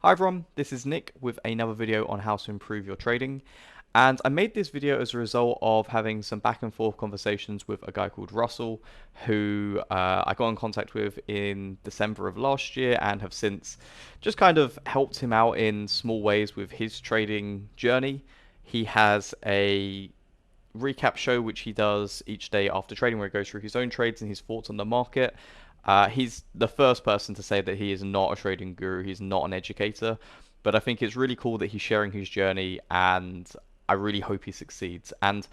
Hi everyone, this is Nick with another video on how to improve your trading. And I made this video as a result of having some back and forth conversations with a guy called Russell, who I got in contact with in December of last year and have since just kind of helped him out in small ways with his trading journey. He has a recap show which he does each day after trading, where he goes through his own trades and his thoughts on the market. He's the first person to say that he is not a trading guru, he's not an educator, but I think it's really cool that he's sharing his journey, and I really hope he succeeds. And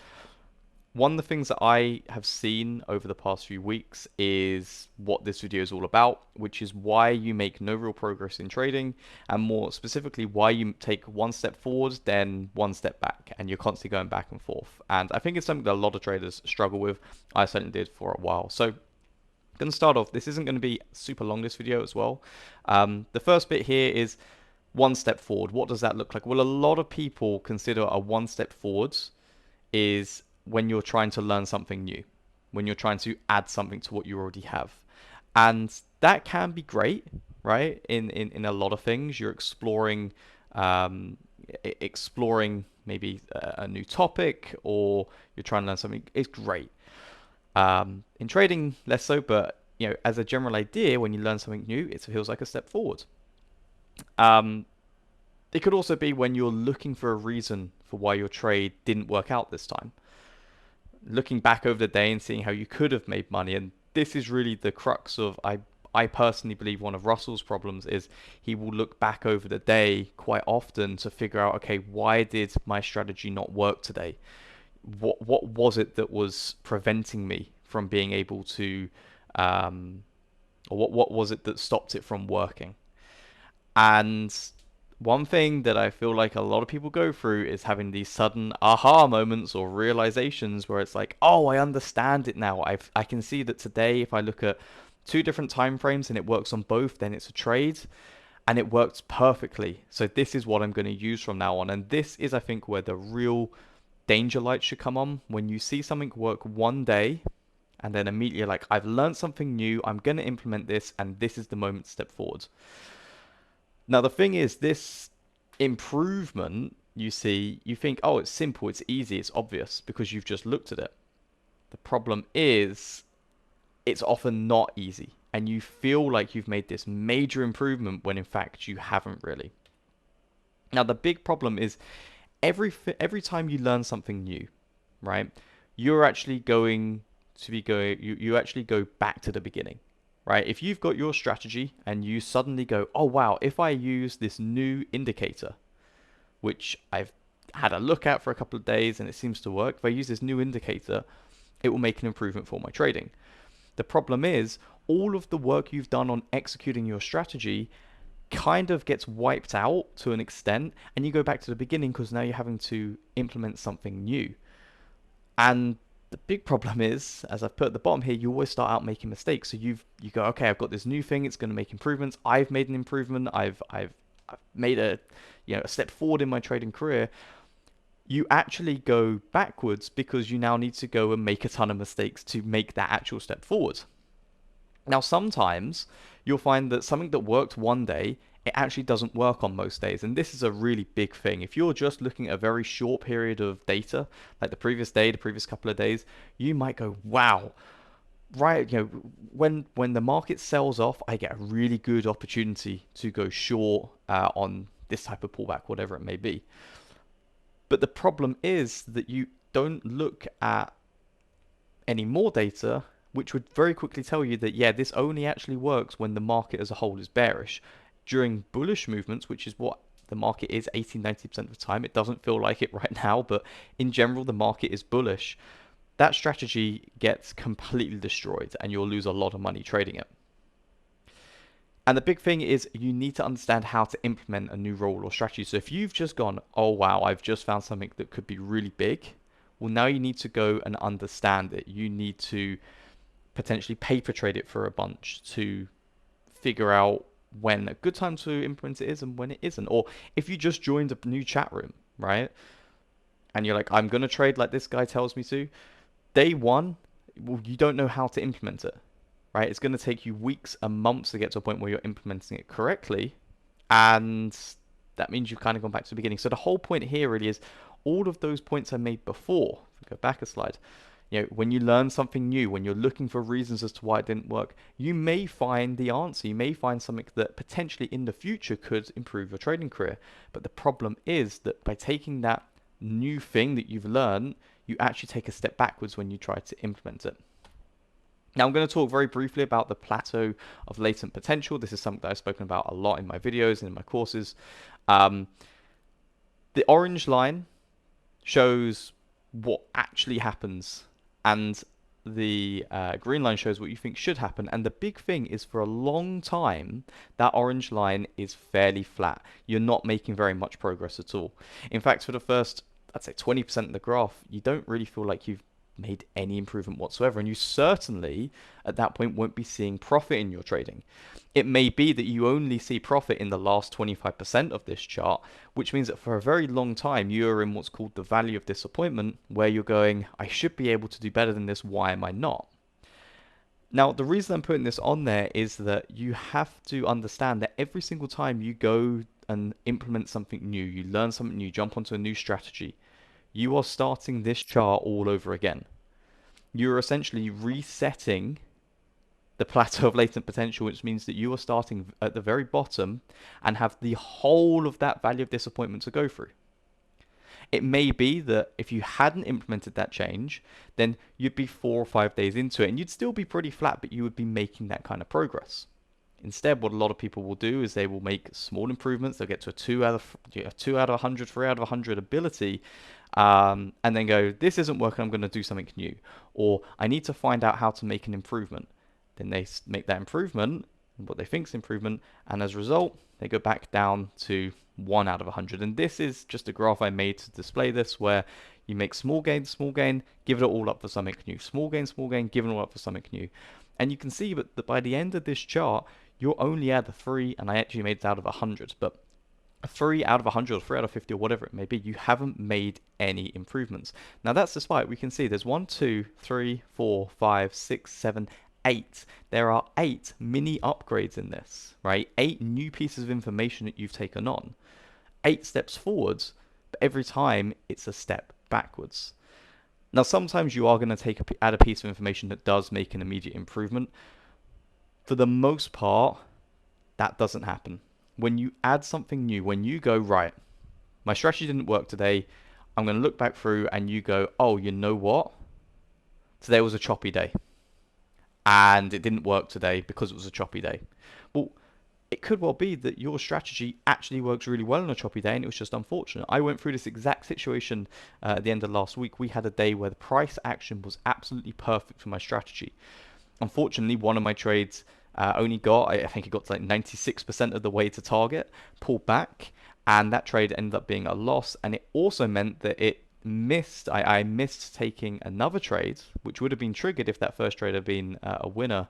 one of the things that I have seen over the past few weeks is what this video is all about, which is why you make no real progress in trading, and more specifically, why you take one step forward, then one step back, and you're constantly going back and forth. And I think it's something that a lot of traders struggle with. I certainly did for a while. So, going to start off, this isn't going to be super long, this video as well. The first bit here is one step forward. What does that look like? Well, a lot of people consider a one step forwards is when you're trying to learn something new, when you're trying to add something to what you already have. And that can be great, right? In a lot of things, you're exploring maybe a new topic, or you're trying to learn something. It's great. In trading, less so, but as a general idea, when you learn something new, it feels like a step forward. Um, it could also be when you're looking for a reason for why your trade didn't work out this time, looking back over the day and seeing how you could have made money. And this is really the crux of, I personally believe, one of Russell's problems is he will look back over the day quite often to figure out, okay, why did my strategy not work today? What was it that was preventing me from being able to, or what was it that stopped it from working? And one thing that I feel like a lot of people go through is having these sudden aha moments or realizations where it's like, oh, I understand it now. I can see that today if I look at two different time frames and it works on both, then it's a trade, and it works perfectly. So this is what I'm going to use from now on. And this is, I think, where the real danger lights should come on. When you see something work one day and then immediately like, I've learned something new, I'm going to implement this, and this is the moment to step forward. Now, the thing is, this improvement, you see, you think, oh, it's simple, it's easy, it's obvious because you've just looked at it. The problem is, it's often not easy, and you feel like you've made this major improvement when in fact you haven't really. Now, the big problem is every time you learn something new, right? You're actually going to be going you actually go back to the beginning, right? If you've got your strategy and you suddenly go, oh wow, if I use this new indicator, which I've had a look at for a couple of days and it seems to work, if I use this new indicator, it will make an improvement for my trading. The problem is, all of the work you've done on executing your strategy kind of gets wiped out to an extent, and you go back to the beginning because now you're having to implement something new. And the big problem is, as I've put at the bottom here, you always start out making mistakes. So you go, okay, I've got this new thing, it's going to make improvements. I've made an improvement. I've made a step forward in my trading career. You actually go backwards because you now need to go and make a ton of mistakes to make that actual step forward. Now, sometimes you'll find that something that worked one day, it actually doesn't work on most days. And this is a really big thing. If you're just looking at a very short period of data, like the previous day, the previous couple of days, you might go, wow, right, when the market sells off, I get a really good opportunity to go short on this type of pullback, whatever it may be. But the problem is that you don't look at any more data, which would very quickly tell you that, yeah, this only actually works when the market as a whole is bearish. During bullish movements, which is what the market is 80-90% of the time, it doesn't feel like it right now, but in general, the market is bullish. That strategy gets completely destroyed and you'll lose a lot of money trading it. And the big thing is you need to understand how to implement a new rule or strategy. So if you've just gone, oh wow, I've just found something that could be really big, well, now you need to go and understand it. You need to potentially paper trade it for a bunch to figure out when a good time to implement it is and when it isn't. Or if you just joined a new chat room, right? And you're like, I'm going to trade like this guy tells me to. Day one, well, you don't know how to implement it, right? It's going to take you weeks and months to get to a point where you're implementing it correctly. And that means you've kind of gone back to the beginning. So the whole point here really is all of those points I made before. Go back a slide. When you learn something new, when you're looking for reasons as to why it didn't work, you may find the answer. You may find something that potentially in the future could improve your trading career. But the problem is that by taking that new thing that you've learned, you actually take a step backwards when you try to implement it. Now I'm going to talk very briefly about the plateau of latent potential. This is something that I've spoken about a lot in my videos and in my courses. The orange line shows what actually happens, and the green line shows what you think should happen. And the big thing is, for a long time, that orange line is fairly flat. You're not making very much progress at all. In fact, for the first, I'd say 20% of the graph, you don't really feel like you've made any improvement whatsoever, and you certainly at that point won't be seeing profit in your trading. It may be that you only see profit in the last 25% of this chart, which means that for a very long time you're in what's called the valley of disappointment, where you're going, I should be able to do better than this, why am I not? Now, the reason I'm putting this on there is that you have to understand that every single time you go and implement something new, you learn something new, jump onto a new strategy, you are starting this chart all over again. You're essentially resetting the plateau of latent potential, which means that you are starting at the very bottom and have the whole of that valley of disappointment to go through. It may be that if you hadn't implemented that change, then you'd be 4 or 5 days into it and you'd still be pretty flat, but you would be making that kind of progress. Instead, what a lot of people will do is they will make small improvements. They'll get to a 2 out of 100, 3 out of 100 ability, and then go, this isn't working, I'm going to do something new. Or I need to find out how to make an improvement. Then they make that improvement, what they think is improvement, and as a result, they go back down to 1 out of 100. And this is just a graph I made to display this, where you make small gain, give it all up for something new. Small gain, give it all up for something new. And you can see that by the end of this chart, you're only at a 3, and I actually made it out of 100, but a 3 out of 100 or 3 out of 50 or whatever it may be, you haven't made any improvements. Now that's despite, we can see there's 1, 2, 3, 4, 5, 6, 7, 8. There are 8 mini upgrades in this, right? 8 new pieces of information that you've taken on. 8 steps forwards, but every time it's a step backwards. Now sometimes you are going to add a piece of information that does make an immediate improvement. For the most part, that doesn't happen. When you add something new, when you go, right, my strategy didn't work today, I'm going to look back through, and you go, oh, you know what? Today was a choppy day. And it didn't work today because it was a choppy day. Well, it could well be that your strategy actually works really well on a choppy day, and it was just unfortunate. I went through this exact situation at the end of last week. We had a day where the price action was absolutely perfect for my strategy. Unfortunately, one of my trades only got, I think it got to like 96% of the way to target, pulled back, and that trade ended up being a loss. And it also meant that I missed taking another trade, which would have been triggered if that first trade had been a winner.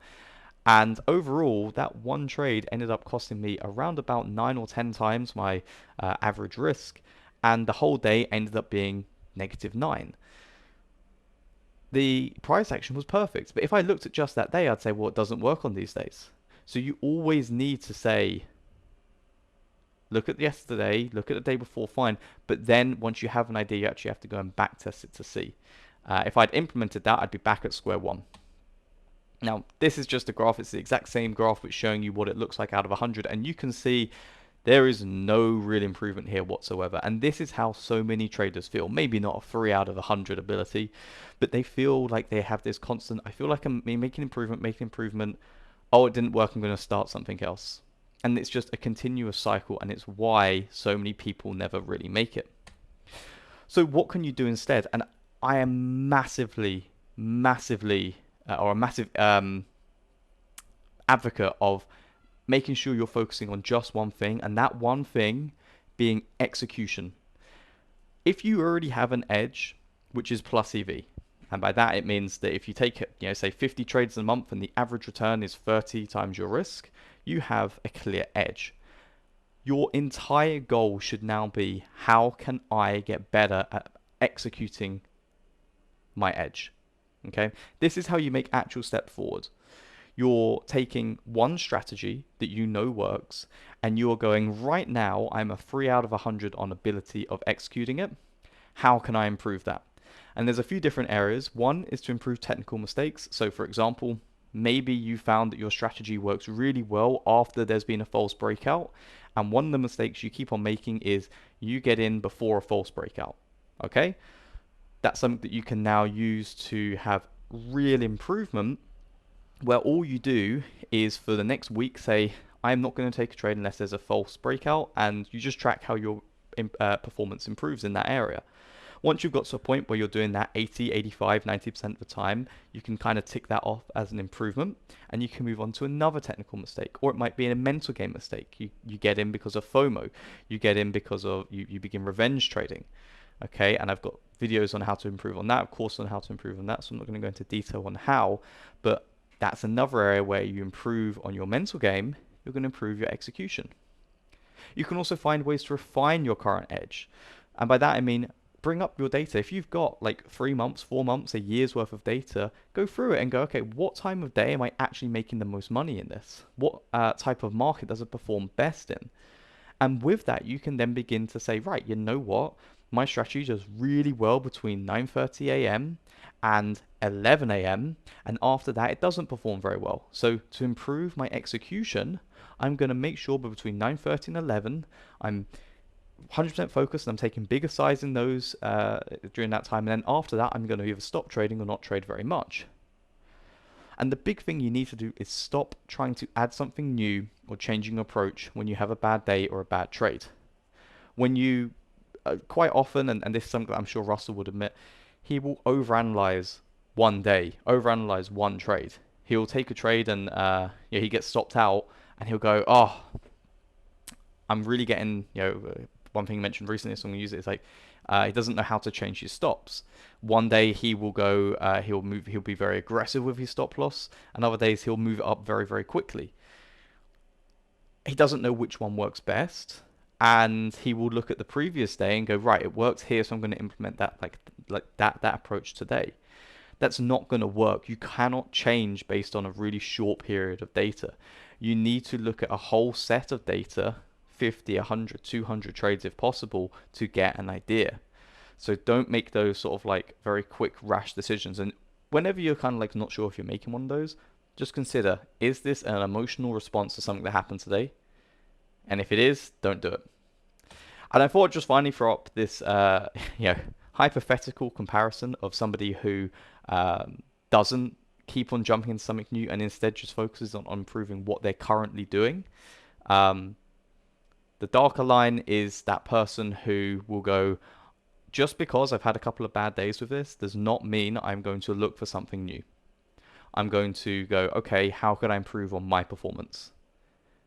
And overall, that one trade ended up costing me around about 9 or 10 times my average risk, and the whole day ended up being -9. The price action was perfect, but if I looked at just that day, I'd say, well, it doesn't work on these days. So you always need to say, look at yesterday, look at the day before, fine. But then once you have an idea, you actually have to go and back test it to see. If I'd implemented that, I'd be back at square one. Now, this is just a graph. It's the exact same graph, which is showing you what it looks like out of 100. And you can see there is no real improvement here whatsoever. And this is how so many traders feel. Maybe not a 3 out of 100 ability, but they feel like they have this constant, I feel like I'm making improvement. Oh, it didn't work, I'm going to start something else. And it's just a continuous cycle, and it's why so many people never really make it. So what can you do instead? And I am massive advocate of making sure you're focusing on just one thing, and that one thing being execution. If you already have an edge, which is plus EV, and by that it means that if you take, say 50 trades a month and the average return is 30 times your risk, you have a clear edge. Your entire goal should now be, how can I get better at executing my edge? Okay, this is how you make actual step forward. You're taking one strategy that you know works, and you're going, right now, I'm a 3 out of 100 on ability of executing it. How can I improve that? And there's a few different areas. One is to improve technical mistakes. So, for example, maybe you found that your strategy works really well after there's been a false breakout. And one of the mistakes you keep on making is you get in before a false breakout. Okay? That's something that you can now use to have real improvement, where all you do is for the next week say, I'm not going to take a trade unless there's a false breakout, and you just track how your performance improves in that area. Once you've got to a point where you're doing that 80, 85, 90% of the time, you can kind of tick that off as an improvement, and you can move on to another technical mistake. Or it might be a mental game mistake. You get in because of FOMO. You get in because of you begin revenge trading. Okay, and I've got videos on how to improve on that, of course, on how to improve on that, so I'm not going to go into detail on how, but that's another area where you improve on your mental game, you're going to improve your execution. You can also find ways to refine your current edge. And by that I mean, bring up your data. If you've got like 3 months, 4 months, a year's worth of data, go through it and go, okay, what time of day am I actually making the most money in this? What type of market does it perform best in? And with that, you can then begin to say, right, you know what? My strategy does really well between 9:30 a.m. and 11 a.m. and after that it doesn't perform very well. So to improve my execution, I'm going to make sure between 9:30 and 11 I'm 100% focused and I'm taking bigger size in those during that time, and then after that I'm going to either stop trading or not trade very much. And the big thing you need to do is stop trying to add something new or changing approach when you have a bad day or a bad trade. When you quite often, and this is something that I'm sure Russell would admit, he will overanalyze one day, overanalyze one trade. He'll take a trade and he gets stopped out, and he'll go, "Oh, I'm really getting." One thing he mentioned recently, so I'm gonna use it. Is like he doesn't know how to change his stops. One day he will go, he'll be very aggressive with his stop loss, and other days he'll move it up very, very quickly. He doesn't know which one works best, and he will look at the previous day and go, right, it works here, so I'm going to implement that like that approach today. That's not going to work. You cannot change based on a really short period of data. You need to look at a whole set of data, 50, 100, 200 trades if possible, to get an idea. So don't make those sort of like very quick, rash decisions. And whenever you're kind of like not sure if you're making one of those, just consider, is this an emotional response to something that happened today? And if it is, don't do it. And I thought just finally throw up this hypothetical comparison of somebody who doesn't keep on jumping into something new and instead just focuses on improving what they're currently doing. The darker line is that person who will go, just because I've had a couple of bad days with this does not mean I'm going to look for something new. I'm going to go, okay, how can I improve on my performance?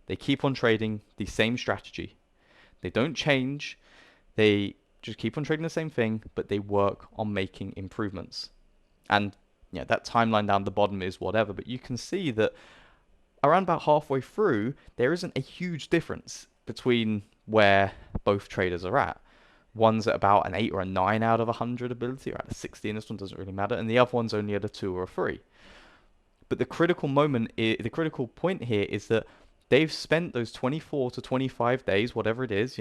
They keep on trading the same strategy. They don't change. They just keep on trading the same thing, but they work on making improvements. And that timeline down the bottom is whatever, but you can see that around about halfway through, there isn't a huge difference between where both traders are at. One's at about an 8 or a 9 out of 100 ability, or at a 60, and this one doesn't really matter, and the other one's only at a 2 or a 3. But the critical point here is that they've spent those 24 to 25 days, whatever it is,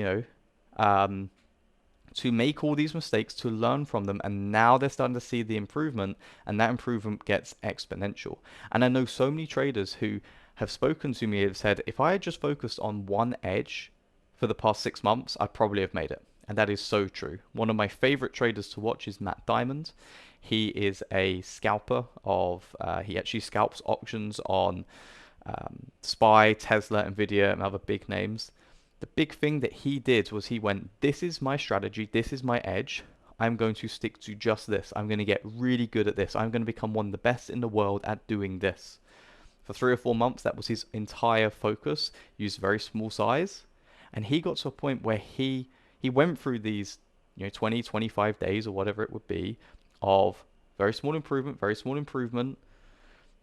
to make all these mistakes, to learn from them, and now they're starting to see the improvement, and that improvement gets exponential. And I know so many traders who have spoken to me have said, if I had just focused on one edge for the past 6 months, I'd probably have made it. And that is so true. One of my favorite traders to watch is Matt Diamond. He is a scalper he actually scalps auctions on SPY, Tesla, Nvidia, and other big names. The big thing that he did was he went, this is my strategy, this is my edge. I'm going to stick to just this. I'm going to get really good at this. I'm going to become one of the best in the world at doing this. For 3 or 4 months, that was his entire focus. He used very small size. And he got to a point where he went through these 20, 25 days or whatever it would be of very small improvement,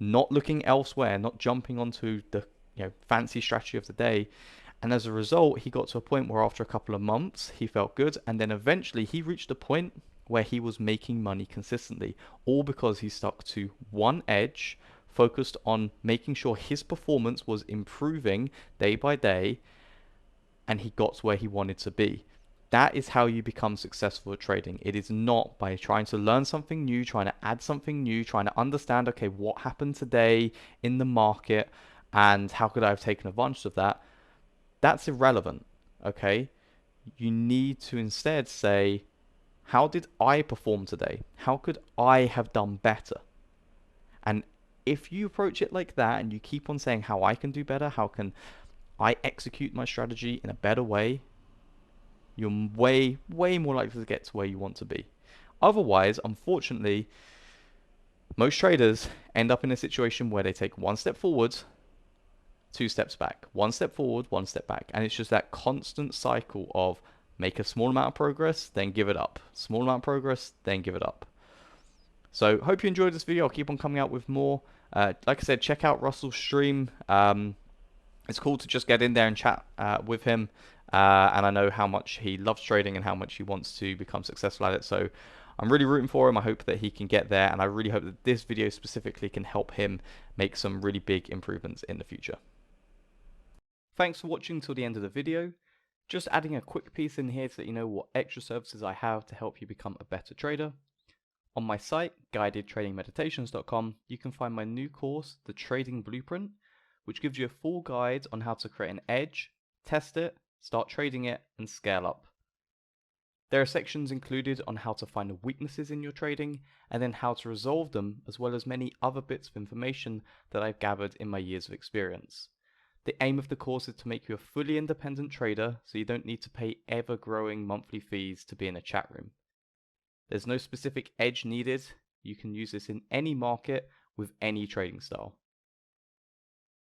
not looking elsewhere, not jumping onto the fancy strategy of the day. And as a result, he got to a point where after a couple of months, he felt good. And then eventually he reached a point where he was making money consistently, all because he stuck to one edge focused on making sure his performance was improving day by day and he got to where he wanted to be. That is how you become successful at trading. It is not by trying to learn something new, trying to add something new, trying to understand, okay, what happened today in the market and how could I have taken advantage of that? That's irrelevant, okay? You need to instead say, how did I perform today? How could I have done better? And if you approach it like that and you keep on saying how I can do better, how can I execute my strategy in a better way, you're way, way more likely to get to where you want to be. Otherwise, unfortunately, most traders end up in a situation where they take one step forward, two steps back, one step forward, one step back. And it's just that constant cycle of make a small amount of progress, then give it up. Small amount of progress, then give it up. So hope you enjoyed this video. I'll keep on coming out with more. Like I said, check out Russell's stream. It's cool to just get in there and chat with him. And I know how much he loves trading and how much he wants to become successful at it. So I'm really rooting for him. I hope that he can get there. And I really hope that this video specifically can help him make some really big improvements in the future. Thanks for watching till the end of the video. Just adding a quick piece in here to let you know what extra services I have to help you become a better trader. On my site, guidedtradingmeditations.com, you can find my new course, The Trading Blueprint, which gives you a full guide on how to create an edge, test it, start trading it, and scale up. There are sections included on how to find weaknesses in your trading and then how to resolve them, as well as many other bits of information that I've gathered in my years of experience. The aim of the course is to make you a fully independent trader so you don't need to pay ever-growing monthly fees to be in a chat room. There's no specific edge needed. You can use this in any market with any trading style.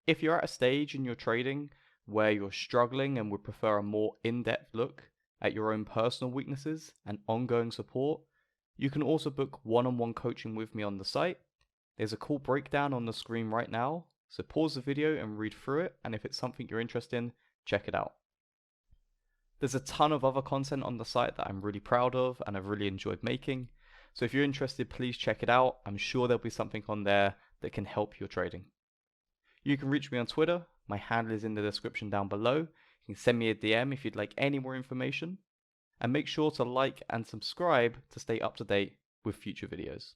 If you're at a stage in your trading where you're struggling and would prefer a more in-depth look at your own personal weaknesses and ongoing support, you can also book one-on-one coaching with me on the site. There's a cool breakdown on the screen right now, so pause the video and read through it, and if it's something you're interested in, check it out. There's a ton of other content on the site that I'm really proud of and I've really enjoyed making. So if you're interested, please check it out. I'm sure there'll be something on there that can help your trading. You can reach me on Twitter. My handle is in the description down below. You can send me a DM if you'd like any more information. And make sure to like and subscribe to stay up to date with future videos.